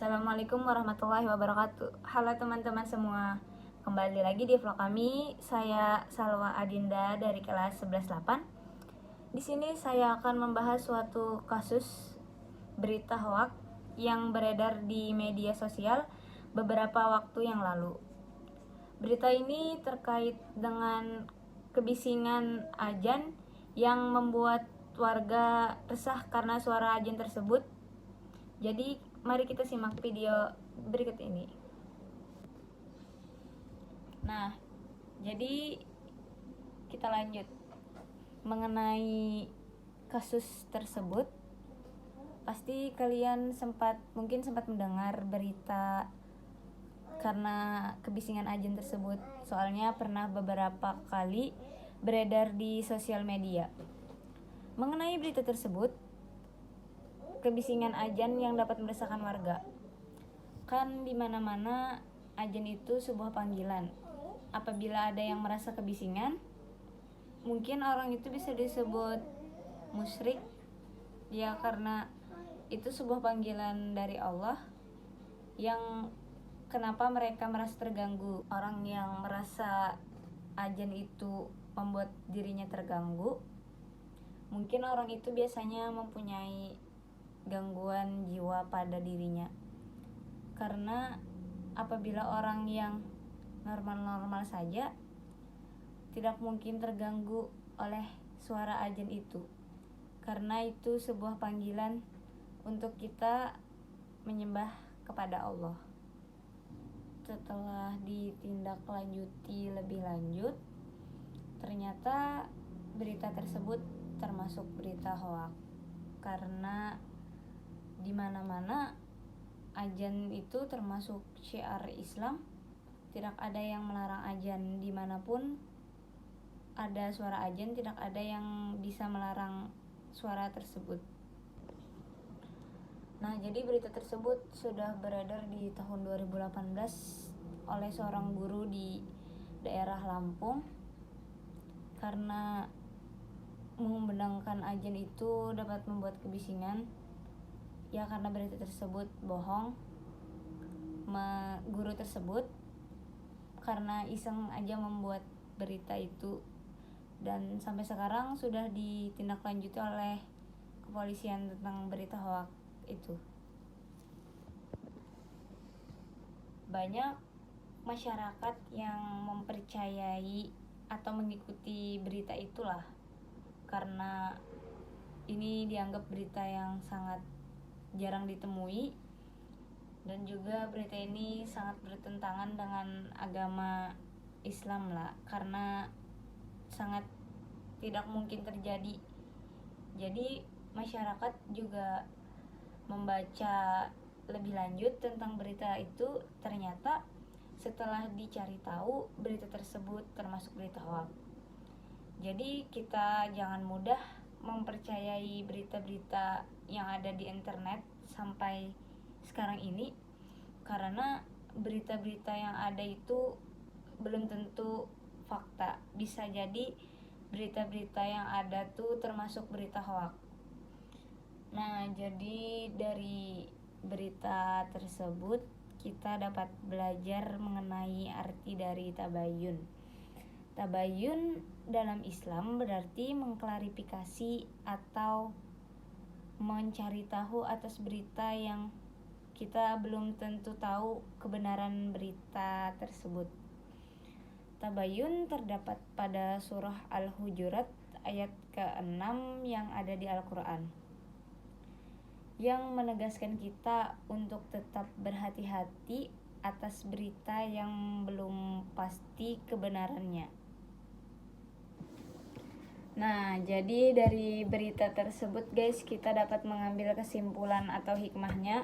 Assalamualaikum warahmatullahi wabarakatuh. Halo teman-teman semua. Kembali lagi di vlog kami. Saya Salwa Adinda dari kelas 11-8. Di sini saya akan membahas suatu kasus berita hoak yang beredar di media sosial beberapa waktu yang lalu. Berita ini terkait dengan kebisingan azan yang membuat warga resah karena suara azan tersebut. Jadi mari kita simak video berikut ini. Nah, jadi kita lanjut mengenai kasus tersebut. Pasti kalian mungkin sempat mendengar berita karena kebisingan azan tersebut. Soalnya pernah beberapa kali beredar di sosial media. Mengenai berita tersebut, kebisingan azan yang dapat meresahkan warga. Kan di mana-mana azan itu sebuah panggilan. Apabila ada yang merasa kebisingan, mungkin orang itu bisa disebut musyrik, ya, karena itu sebuah panggilan dari Allah yang kenapa mereka merasa terganggu. Orang yang merasa azan itu membuat dirinya terganggu, mungkin orang itu biasanya mempunyai gangguan jiwa pada dirinya. Karena apabila orang yang normal-normal saja tidak mungkin terganggu oleh suara azan itu, karena itu sebuah panggilan untuk kita menyembah kepada Allah. Setelah ditindaklanjuti lebih lanjut, ternyata berita tersebut termasuk berita hoak, karena di mana-mana azan itu termasuk syiar Islam. Tidak ada yang melarang azan. Dimanapun ada suara azan, tidak ada yang bisa melarang suara tersebut. Nah, jadi berita tersebut sudah beredar di tahun 2018 oleh seorang guru di daerah Lampung, karena mengumandangkan azan itu dapat membuat kebisingan. Ya, karena berita tersebut bohong. Guru tersebut karena iseng aja membuat berita itu, dan sampai sekarang sudah ditindaklanjuti oleh kepolisian tentang berita hoak itu. Banyak masyarakat yang mempercayai atau mengikuti berita itulah, karena ini dianggap berita yang sangat jarang ditemui, dan juga berita ini sangat bertentangan dengan agama Islam lah, karena sangat tidak mungkin terjadi. Jadi masyarakat juga membaca lebih lanjut tentang berita itu. Ternyata setelah dicari tahu, berita tersebut termasuk berita hoax. Jadi kita jangan mudah mempercayai berita-berita yang ada di internet sampai sekarang ini, karena berita-berita yang ada itu belum tentu fakta. Bisa jadi berita-berita yang ada tuh termasuk berita hoax. Nah, jadi dari berita tersebut kita dapat belajar mengenai arti dari tabayun. Tabayun dalam Islam berarti mengklarifikasi atau mencari tahu atas berita yang kita belum tentu tahu kebenaran berita tersebut. Tabayun terdapat pada surah Al-Hujurat ayat ke-6 yang ada di Al-Quran, yang menegaskan kita untuk tetap berhati-hati atas berita yang belum pasti kebenarannya. Nah, jadi dari berita tersebut guys, kita dapat mengambil kesimpulan atau hikmahnya.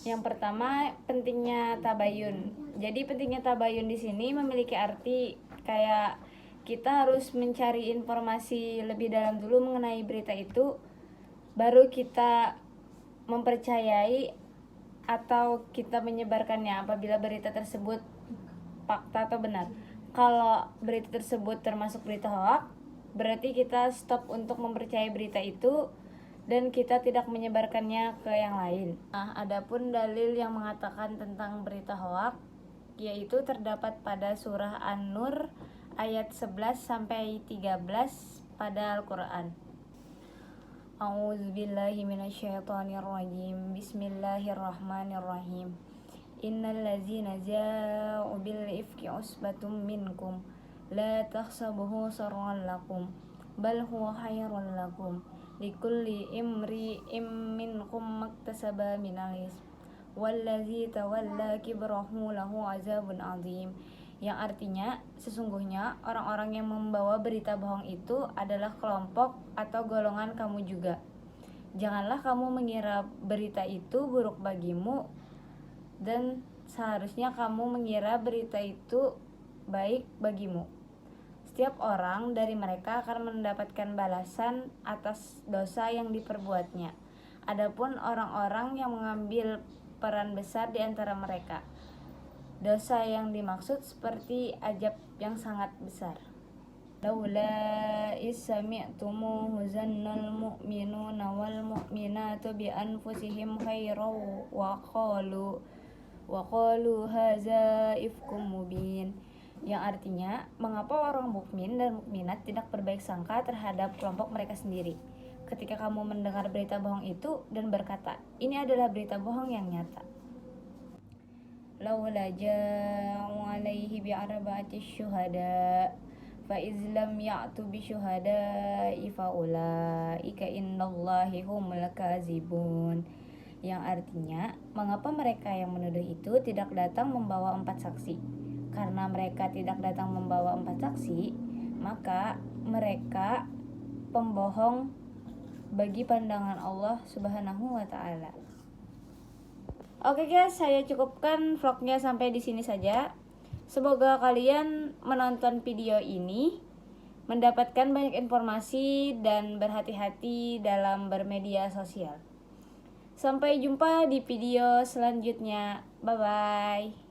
Yang pertama, pentingnya tabayun. Jadi pentingnya tabayun di sini memiliki arti kayak kita harus mencari informasi lebih dalam dulu mengenai berita itu, baru kita mempercayai atau kita menyebarkannya apabila berita tersebut fakta atau benar. Kalau berita tersebut termasuk berita hoax, berarti kita stop untuk mempercayai berita itu dan kita tidak menyebarkannya ke yang lain. Nah, adapun dalil yang mengatakan tentang berita hoak, yaitu terdapat pada surah An-Nur ayat 11 sampai 13 pada Al-Qur'an. A'udzubillahi minasyaitonirrajim. Bismillahirrahmanirrahim. Innal ladzina ja'u bil ifki usbatum minkum la tahsabuhu sharran lakum bal huwa khairun lakum likulli imri'im minkum maktasaba minal ism wallazi tawalla kibrahu lahu azabun azim, yang artinya sesungguhnya orang-orang yang membawa berita bohong itu adalah kelompok atau golongan kamu juga. Janganlah kamu mengira berita itu buruk bagimu, dan seharusnya kamu mengira berita itu baik bagimu. Setiap orang dari mereka akan mendapatkan balasan atas dosa yang diperbuatnya. Adapun orang-orang yang mengambil peran besar di antara mereka, dosa yang dimaksud seperti ajab yang sangat besar. Laula isami'tumuhu zannal mu'minuna wal mu'minatu bi anfusihim khairan wa qalu hadza ifkum mubin, yang artinya mengapa orang mukmin dan mukminat tidak berbaik sangka terhadap kelompok mereka sendiri ketika kamu mendengar berita bohong itu dan berkata, ini adalah berita bohong yang nyata. Laula ja'u alaihi bi'arba'ati syuhada fa izlam ya'tu bi syuhada'i fa ulaika innallahi humul kazibun, yang artinya mengapa mereka yang menuduh itu tidak datang membawa 4 saksi. Karena mereka tidak datang membawa 4 saksi, maka mereka pembohong bagi pandangan Allah Subhanahu wa taala. Oke guys, saya cukupkan vlognya sampai di sini saja. Semoga kalian menonton video ini mendapatkan banyak informasi dan berhati-hati dalam bermedia sosial. Sampai jumpa di video selanjutnya. Bye bye.